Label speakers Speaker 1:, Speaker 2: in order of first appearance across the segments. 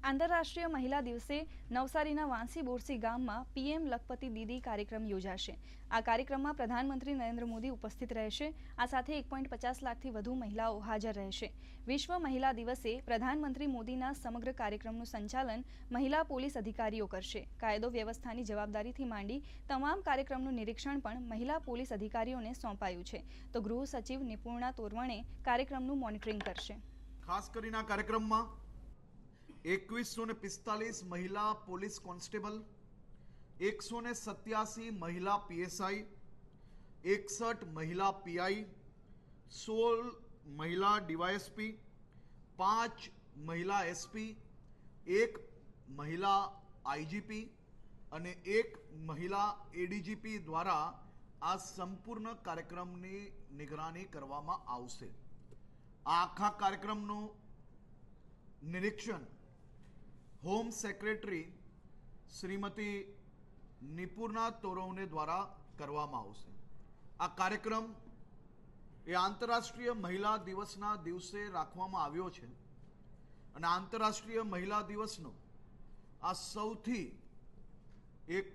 Speaker 1: આંતરરાષ્ટ્રીય મહિલા દિવસે નવસારીના વાંસી બોરસી ગામમાં પીએમ લખપતિ દીદી કાર્યક્રમ યોજાશે। આ કાર્યક્રમમાં પ્રધાનમંત્રી નરેન્દ્ર મોદી ઉપસ્થિત રહેશે। આ સાથે 1.50 લાખથી વધુ મહિલાઓ હાજર રહેશે। વિશ્વ મહિલા દિવસે પ્રધાનમંત્રી મોદીના સમગ્ર કાર્યક્રમનું સંચાલન મહિલા પોલીસ અધિકારીઓ કરશે। કાયદો વ્યવસ્થાની જવાબદારીથી માંડી તમામ કાર્યક્રમનું નિરીક્ષણ પણ મહિલા પોલીસ અધિકારીઓને સોંપાયું છે, તો ગૃહ સચિવ નિપુર્ણા તોરવણે કાર્યક્રમનું મોનિટરિંગ કરશે।
Speaker 2: ખાસ કરીને આ કાર્યક્રમમાં 2145 મહિલા પોલીસ કોન્સ્ટેબલ, 187 મહિલા પીએસઆઈ, 61 મહિલા પીઆઈ, 16 મહિલા ડીવાયએસપી, 5 મહિલા એસપી, 1 મહિલા આઈજીપી અને 1 મહિલા એડીજીપી દ્વારા આ સંપૂર્ણ કાર્યક્રમની નિગરાની કરવામાં આવશે। આ આખા કાર્યક્રમનું નિરીક્ષણ હોમ સેક્રેટરી શ્રીમતી નિપુર્ણા તોરવણે દ્વારા કરવામાં આવશે। આ કાર્યક્રમ એ આંતરરાષ્ટ્રીય મહિલા દિવસના દિવસે રાખવામાં આવ્યો છે અને આંતરરાષ્ટ્રીય મહિલા દિવસનો આ સૌથી એક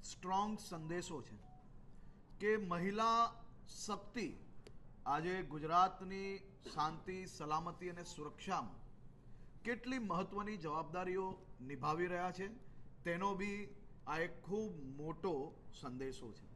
Speaker 2: સ્ટ્રોંગ સંદેશો છે કે મહિલા શક્તિ આજે ગુજરાતની શાંતિ, સલામતી અને સુરક્ષામાં કેટલી મહત્વની જવાબદારીઓ નિભાવી રહ્યા છે તેનો બી આ એક ખૂબ મોટો સંદેશો છે।